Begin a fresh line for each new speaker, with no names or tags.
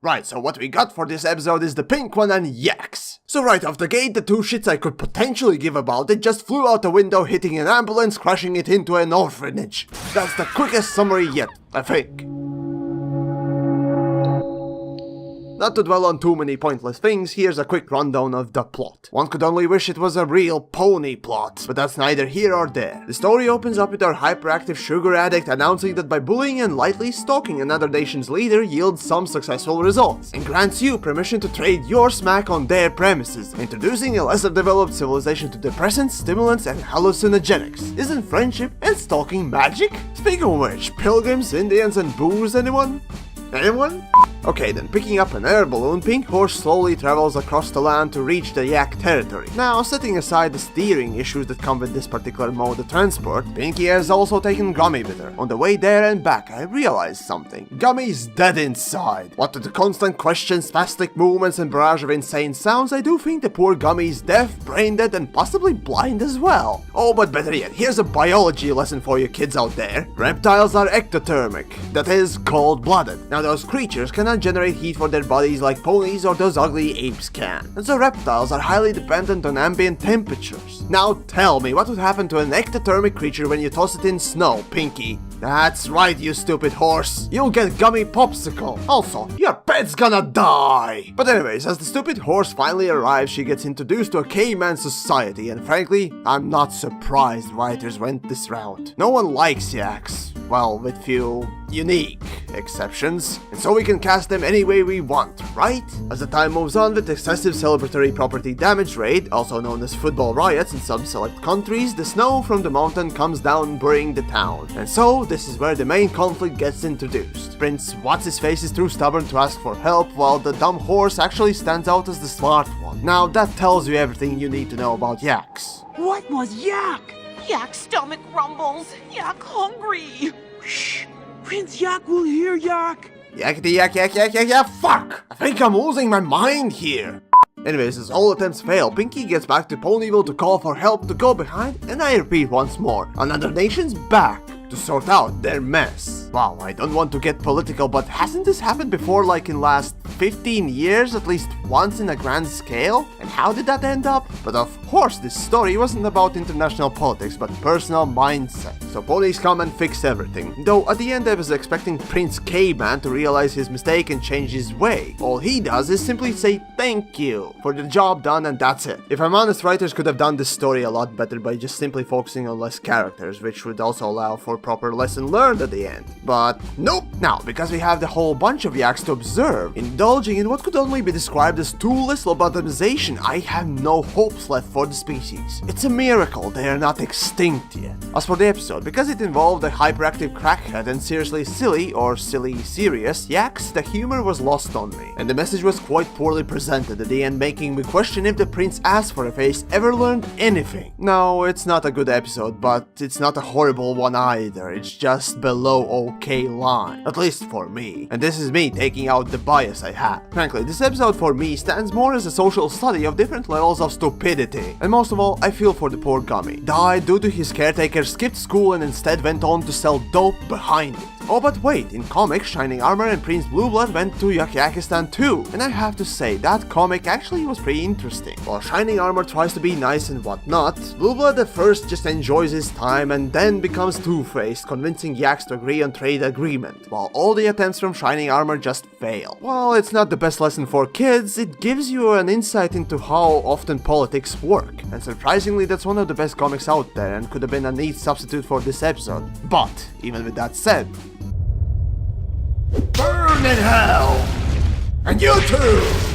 Right, so what we got for this episode is the pink one and yaks. So right off the gate, the 2 shits I could potentially give about it just flew out the window, hitting an ambulance, crashing it into an orphanage. That's the quickest summary yet, I think. Not to dwell on too many pointless things, here's a quick rundown of the plot. One could only wish it was a real pony plot, but that's neither here or there. The story opens up with our hyperactive sugar addict announcing that by bullying and lightly stalking another nation's leader yields some successful results, and grants you permission to trade your smack on their premises, introducing a lesser developed civilization to depressants, stimulants, and hallucinogenics. Isn't friendship and stalking magic? Speaking of which, pilgrims, Indians, and booze, anyone? Anyone? Okay then, picking up an air balloon, Pink Horse slowly travels across the land to reach the yak territory. Now, setting aside the steering issues that come with this particular mode of transport, Pinkie has also taken Gummy with her. On the way there and back, I realized something. Gummy's dead inside. What with the constant questions, spastic movements, and barrage of insane sounds, I do think the poor Gummy's deaf, brain dead, and possibly blind as well. Oh, but better yet, here's a biology lesson for you kids out there. Reptiles are ectothermic, that is, cold-blooded. Now, those creatures cannot generate heat for their bodies like ponies or those ugly apes can. And so reptiles are highly dependent on ambient temperatures. Now tell me, what would happen to an ectothermic creature when you toss it in snow, Pinkie? That's right, you stupid horse. You'll get Gummy Popsicle. Also, your pet's gonna die. But anyways, as the stupid horse finally arrives, she gets introduced to a caveman society, and frankly, I'm not surprised writers went this route. No one likes yaks. Well, with few unique exceptions, and so we can cast them any way we want, right? As the time moves on with excessive celebratory property damage rate, also known as football riots in some select countries, the snow from the mountain comes down, burying the town. And so, this is where the main conflict gets introduced. Prince What's-His-Face is too stubborn to ask for help, while the dumb horse actually stands out as the smart one. Now, that tells you everything you need to know about yaks.
What was yak?
Yak stomach rumbles. Yak hungry.
Shh! Prince Yak will hear Yak!
Yakety yak, fuck! I think I'm losing my mind here. Anyways, as all attempts fail, Pinkie gets back to Ponyville to call for help to go behind, and I repeat once more, another nation's back to sort out their mess. Wow, I don't want to get political, but hasn't this happened before, like in last 15 years, at least once in a grand scale? And how did that end up? But of course, this story wasn't about international politics, but personal mindset. So ponies come and fix everything. Though at the end I was expecting Prince Caveman to realize his mistake and change his way. All he does is simply say thank you for the job done, and that's it. If I'm honest, writers could have done this story a lot better by just simply focusing on less characters, which would also allow for proper lesson learned at the end. But nope! Now, because we have the whole bunch of yaks to observe, indulging in what could only be described as toolless lobotomization, I have no hopes left for the species. It's a miracle they are not extinct yet. As for the episode, because it involved a hyperactive crackhead and seriously silly, or silly serious, yaks, the humor was lost on me, and the message was quite poorly presented at the end, making me question if the Prince Asked for a Face ever learned anything. No, it's not a good episode, but it's not a horrible one either. It's just below okay line, at least for me. And this is me taking out the bias I have. Frankly, this episode for me stands more as a social study of different levels of stupidity. And most of all, I feel for the poor Gummy. Died due to his caretaker skipped school and instead went on to sell dope behind it. Oh, but wait, in comics, Shining Armor and Prince Blueblood went to Yakistan too, and I have to say, that comic actually was pretty interesting. While Shining Armor tries to be nice and whatnot, Blueblood at first just enjoys his time and then becomes two-faced, convincing Yaks to agree on trade agreement, while all the attempts from Shining Armor just fail. While it's not the best lesson for kids, it gives you an insight into how often politics work, and surprisingly that's one of the best comics out there and could have been a neat substitute for this episode. But, even with that said, burn in hell! And you too!